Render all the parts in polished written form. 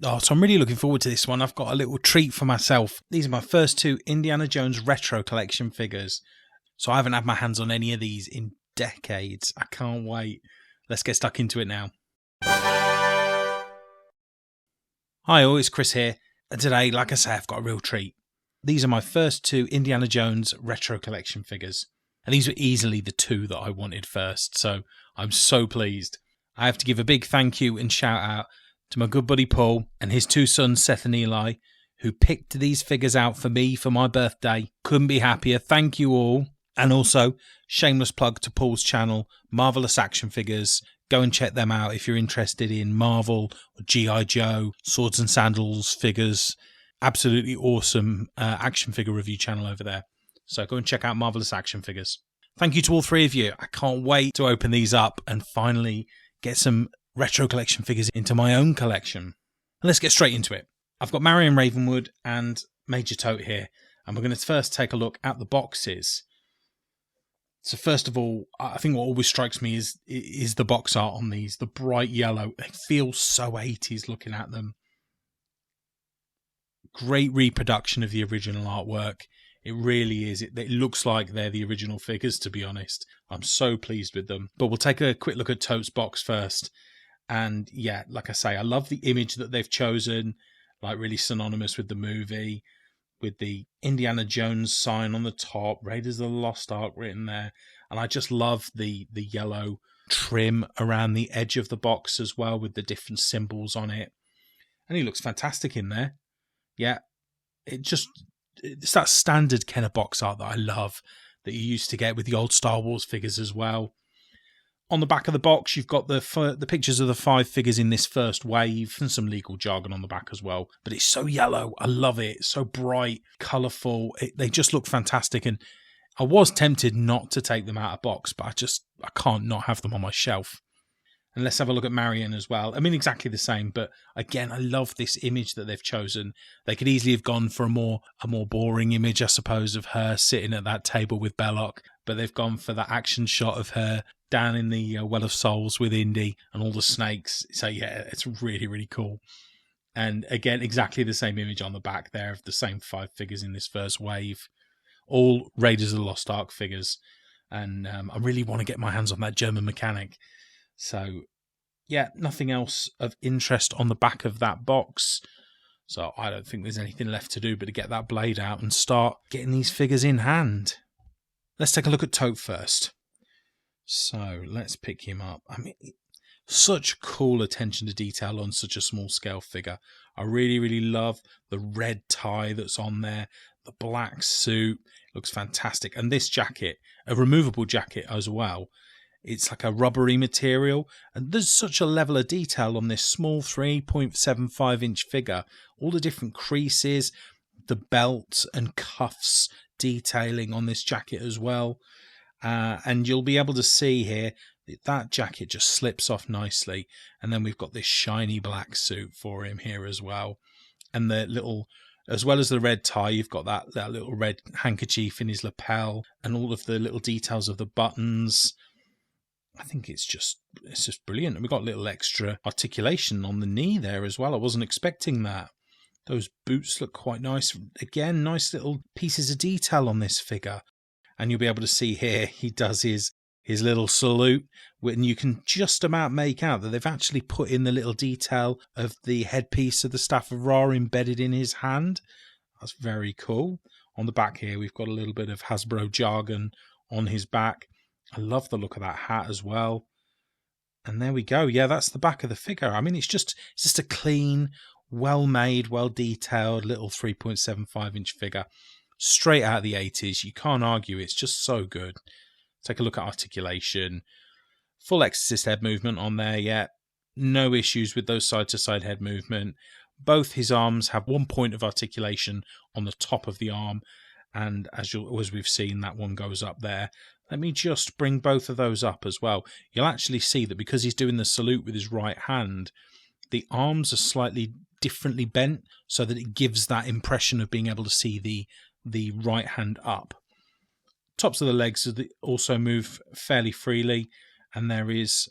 Oh, so I'm really looking forward to this one. I've got a little treat for myself. These are my first two Indiana Jones retro collection figures. So I haven't had my hands on any of these in decades. I can't wait. Let's get stuck into it now. Hi all, it's Chris here. And today, like I say, I've got a real treat. These are my first two Indiana Jones retro collection figures. And these were easily the two that I wanted first. So I'm so pleased. I have to give a big thank you and shout out to my good buddy Paul and his two sons, Seth and Eli, who picked these figures out for me for my birthday. Couldn't be happier. Thank you all. And also, shameless plug to Paul's channel, Marvelous Action Figures. Go and check them out if you're interested in Marvel or G.I. Joe, swords and sandals figures. Absolutely awesome action figure review channel over there. So go and check out Marvelous Action Figures. Thank you to all three of you. I can't wait to open these up and finally get some retro collection figures into my own collection. And let's get straight into it. I've got Marion Ravenwood and Major Toht here, and we're going to first take a look at the boxes. So first of all, I think what always strikes me is the box art on these, the bright yellow. They feel so 80s looking at them. Great reproduction of the original artwork. It really is. It looks like they're the original figures, to be honest. I'm so pleased with them. But we'll take a quick look at Toht's box first. And yeah, like I say, I love the image that they've chosen, like really synonymous with the movie, with the Indiana Jones sign on the top, Raiders of the Lost Ark written there. And I just love the yellow trim around the edge of the box as well, with the different symbols on it. And he looks fantastic in there. Yeah, it's that standard kind of box art that I love, that you used to get with the old Star Wars figures as well. On the back of the box, you've got the pictures of the 5 figures in this first wave, and some legal jargon on the back as well. But it's so yellow. I love it. It's so bright, colourful. They just look fantastic. And I was tempted not to take them out of box, but I can't not have them on my shelf. And let's have a look at Marion as well. I mean, exactly the same, but again, I love this image that they've chosen. They could easily have gone for a more boring image, I suppose, of her sitting at that table with Belloc, but they've gone for that action shot of her down in the Well of Souls with Indy and all the snakes. So yeah, it's really, really cool. And again, exactly the same image on the back there of the same 5 figures in this first wave. All Raiders of the Lost Ark figures. And I really want to get my hands on that German mechanic. So, yeah, nothing else of interest on the back of that box. So I don't think there's anything left to do but to get that blade out and start getting these figures in hand. Let's take a look at Toht first. So let's pick him up. I mean, such cool attention to detail on such a small scale figure. I really, really love the red tie that's on there. The black suit looks fantastic. And this jacket, a removable jacket as well. It's like a rubbery material, and there's such a level of detail on this small 3.75 inch figure. All the different creases, the belt and cuffs detailing on this jacket as well. And you'll be able to see here that jacket just slips off nicely. And then we've got this shiny black suit for him here as well. And the little, as well as the red tie, you've got that little red handkerchief in his lapel and all of the little details of the buttons. I think it's just brilliant. And we've got a little extra articulation on the knee there as well. I wasn't expecting that. Those boots look quite nice. Again, nice little pieces of detail on this figure. And you'll be able to see here, he does his little salute. And you can just about make out that they've actually put in the little detail of the headpiece of the Staff of Ra embedded in his hand. That's very cool. On the back here, we've got a little bit of Hasbro jargon on his back. I love the look of that hat as well. And there we go. Yeah, that's the back of the figure. I mean, it's just a clean, well-made, well-detailed little 3.75 inch figure. Straight out of the 80s. You can't argue. It's just so good. Take a look at articulation. Full Exorcist head movement on there, yeah. No issues with those side-to-side head movement. Both his arms have 1 point of articulation on the top of the arm. And as we've seen, that one goes up there. Let me just bring both of those up as well. You'll actually see that because he's doing the salute with his right hand, the arms are slightly differently bent so that it gives that impression of being able to see the right hand up. Tops of the legs also move fairly freely, and there is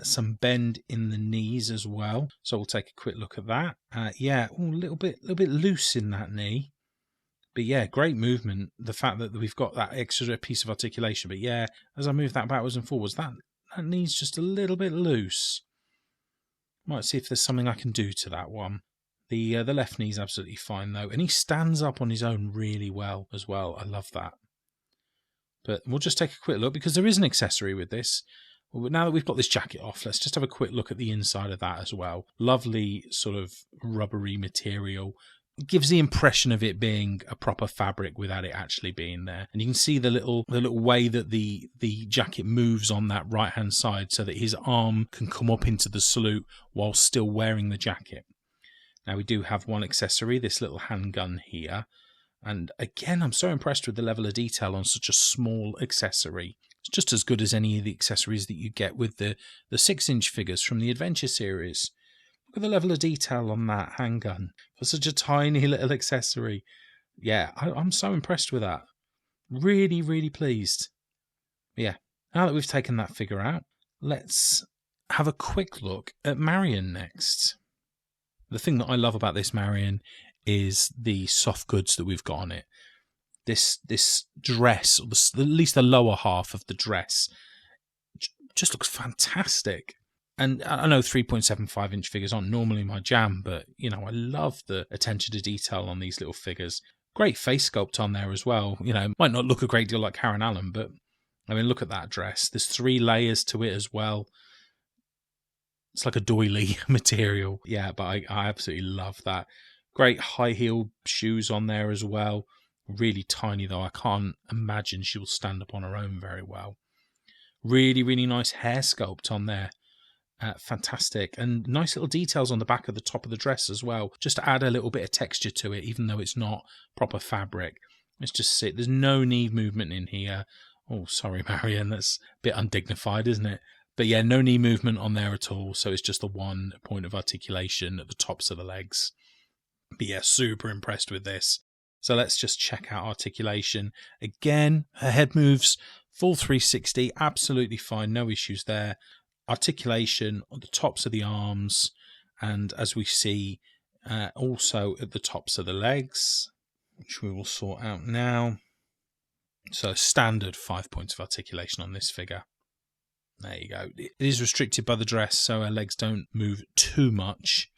some bend in the knees as well. So we'll take a quick look at that. Yeah, a little bit loose in that knee. But yeah, great movement. The fact that we've got that extra piece of articulation. But yeah, as I move that backwards and forwards, that knee's just a little bit loose. Might see if there's something I can do to that one. The left knee's absolutely fine though, and he stands up on his own really well as well. I love that. But we'll just take a quick look because there is an accessory with this. Well, now that we've got this jacket off, let's just have a quick look at the inside of that as well. Lovely sort of rubbery material. It gives the impression of it being a proper fabric without it actually being there. And you can see the little way that the jacket moves on that right hand side so that his arm can come up into the salute while still wearing the jacket. Now we do have one accessory, this little handgun here. And again, I'm so impressed with the level of detail on such a small accessory. It's just as good as any of the accessories that you get with the 6-inch figures from the Adventure series. Look at the level of detail on that handgun for such a tiny little accessory. Yeah, I'm so impressed with that. Really, really pleased. Yeah, now that we've taken that figure out, let's have a quick look at Marion next. The thing that I love about this Marion is the soft goods that we've got on it. This dress, or at least the lower half of the dress, just looks fantastic. And I know 3.75-inch figures aren't normally my jam, but, you know, I love the attention to detail on these little figures. Great face sculpt on there as well. You know, might not look a great deal like Karen Allen, but, I mean, look at that dress. There's 3 layers to it as well. It's like a doily material. Yeah, but I absolutely love that. Great high heel shoes on there as well. Really tiny though. I can't imagine she will stand up on her own very well. Really, really nice hair sculpt on there. Fantastic. And nice little details on the back of the top of the dress as well. Just to add a little bit of texture to it, even though it's not proper fabric. Let's just sit. There's no knee movement in here. Oh, sorry, Marion. That's a bit undignified, isn't it? But yeah, no knee movement on there at all. So it's just the one point of articulation at the tops of the legs. But yeah, super impressed with this. So let's just check out articulation. Again, her head moves full 360, absolutely fine, no issues there. Articulation on the tops of the arms, and as we see, also at the tops of the legs, which we will sort out now. So standard 5 points of articulation on this figure. There you go. It is restricted by the dress, so her legs don't move too much.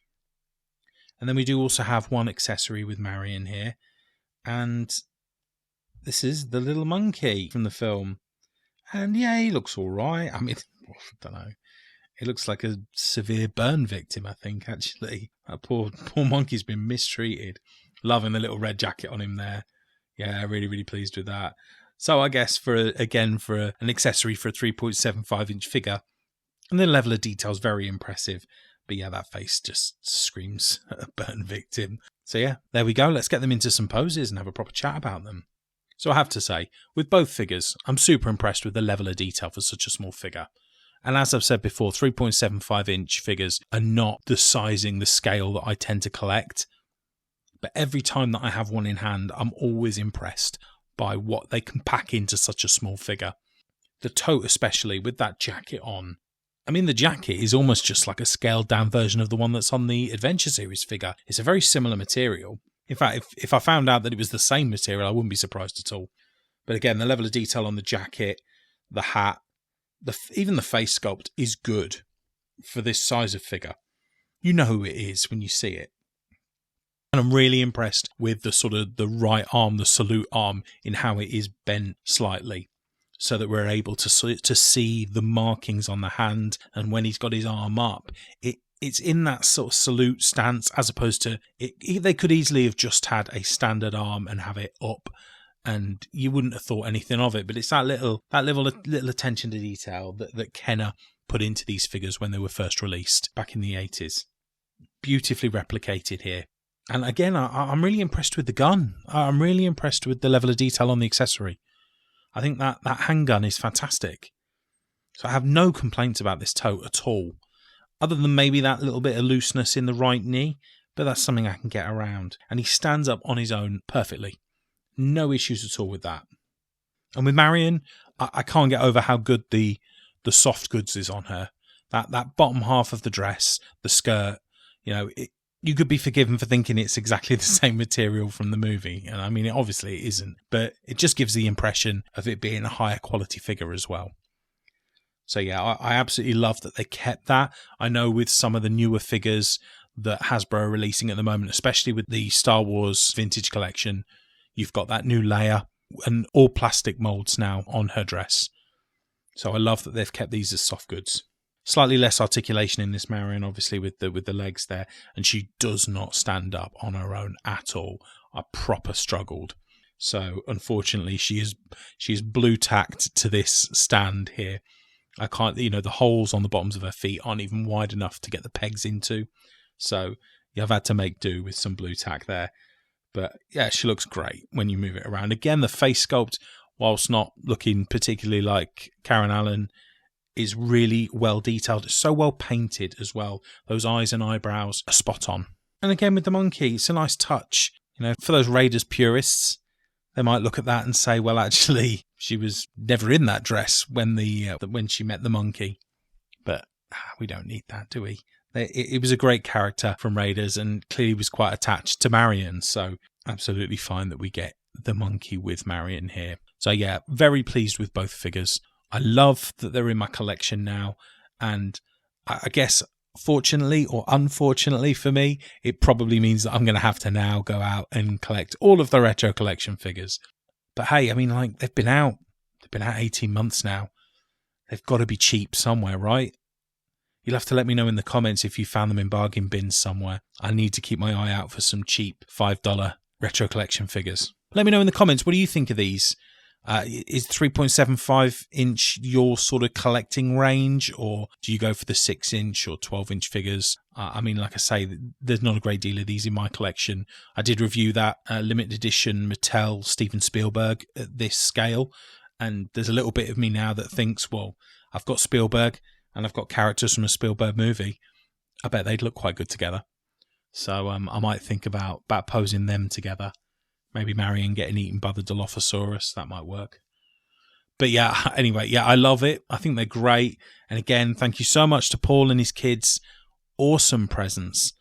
And then we do also have one accessory with Marion here. And this is the little monkey from the film. And yeah, he looks all right. I mean, I don't know. He looks like a severe burn victim, I think, actually. That poor monkey's been mistreated. Loving the little red jacket on him there. Yeah, really, really pleased with that. So I guess for an accessory for a 3.75-inch figure, and the level of detail is very impressive. But yeah, that face just screams a burn victim. So yeah, there we go. Let's get them into some poses and have a proper chat about them. So I have to say, with both figures, I'm super impressed with the level of detail for such a small figure. And as I've said before, 3.75-inch figures are not the sizing, the scale that I tend to collect. But every time that I have one in hand, I'm always impressed by what they can pack into such a small figure. The tote especially, with that jacket on. I mean, the jacket is almost just like a scaled down version of the one that's on the Adventure Series figure. It's a very similar material. In fact, if I found out that it was the same material, I wouldn't be surprised at all. But again, the level of detail on the jacket, the hat, even the face sculpt is good for this size of figure. You know who it is when you see it. And I'm really impressed with the sort of the right arm, the salute arm, in how it is bent slightly, so that we're able to see the markings on the hand. And when he's got his arm up, it's in that sort of salute stance, as opposed to they could easily have just had a standard arm and have it up, and you wouldn't have thought anything of it. But it's that little attention to detail that Kenner put into these figures when they were first released back in the 80s. Beautifully replicated here. And again, I'm really impressed with the gun. I'm really impressed with the level of detail on the accessory. I think that handgun is fantastic. So I have no complaints about this tote at all, other than maybe that little bit of looseness in the right knee, but that's something I can get around. And he stands up on his own perfectly. No issues at all with that. And with Marion, I can't get over how good the soft goods is on her. That bottom half of the dress, the skirt, you could be forgiven for thinking it's exactly the same material from the movie. And I mean, obviously it isn't, but it just gives the impression of it being a higher quality figure as well. So yeah, I absolutely love that they kept that. I know with some of the newer figures that Hasbro are releasing at the moment, especially with the Star Wars Vintage Collection, you've got that new layer and all plastic molds now on her dress. So I love that they've kept these as soft goods. Slightly less articulation in this Marion, obviously, with the legs there, and she does not stand up on her own at all. I proper struggled. So unfortunately, she is blue tacked to this stand here. I can't, the holes on the bottoms of her feet aren't even wide enough to get the pegs into. So I've had to make do with some blue tack there. But yeah, she looks great when you move it around. Again, the face sculpt, whilst not looking particularly like Karen Allen, is really well detailed. It's so well painted as well. Those eyes and eyebrows are spot on. And again, with the monkey, it's a nice touch. For those Raiders purists, they might look at that and say, well, actually, she was never in that dress when she met the monkey. But we don't need that, do we? It was a great character from Raiders and clearly was quite attached to Marion. So absolutely fine that we get the monkey with Marion here. So yeah, very pleased with both figures. I love that they're in my collection now. And I guess, fortunately or unfortunately for me, it probably means that I'm going to have to now go out and collect all of the retro collection figures. But hey, I mean, they've been out 18 months now. They've got to be cheap somewhere, right? You'll have to let me know in the comments if you found them in bargain bins somewhere. I need to keep my eye out for some cheap $5 retro collection figures. Let me know in the comments, what do you think of these? Is 3.75 inch your sort of collecting range, or do you go for the 6 inch or 12 inch figures? I mean, like I say, there's not a great deal of these in my collection. I did review that limited edition Mattel Steven Spielberg at this scale, and there's a little bit of me now that thinks, well, I've got Spielberg and I've got characters from a Spielberg movie. I bet they'd look quite good together. So I might think about posing them together. Maybe Marion getting eaten by the Dilophosaurus. That might work. But yeah, anyway, yeah, I love it. I think they're great. And again, thank you so much to Paul and his kids. Awesome presents.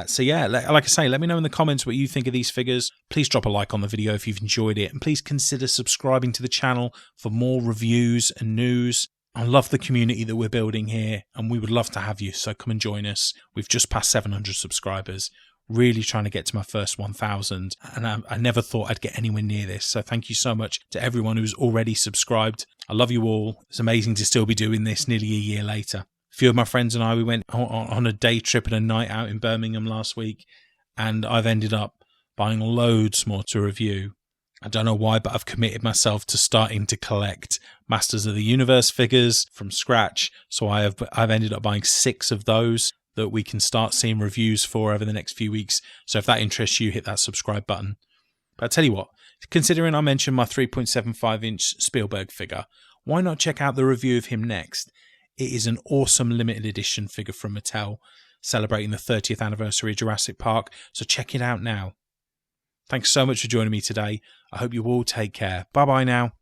So yeah, like I say, let me know in the comments what you think of these figures. Please drop a like on the video if you've enjoyed it. And please consider subscribing to the channel for more reviews and news. I love the community that we're building here, and we would love to have you. So come and join us. We've just passed 700 subscribers. Really trying to get to my first 1,000, and I never thought I'd get anywhere near this. So thank you so much to everyone who's already subscribed. I love you all. It's amazing to still be doing this nearly a year later. A few of my friends and I, we went on a day trip and a night out in Birmingham last week, and I've ended up buying loads more to review. I don't know why, but I've committed myself to starting to collect Masters of the Universe figures from scratch. So I've ended up buying 6 of those that we can start seeing reviews for over the next few weeks. So if that interests you, hit that subscribe button. But I tell you what, considering I mentioned my 3.75 inch Spielberg figure, why not check out the review of him next? It is an awesome limited edition figure from Mattel, celebrating the 30th anniversary of Jurassic Park. So check it out now. Thanks so much for joining me today. I hope you all take care. Bye bye now.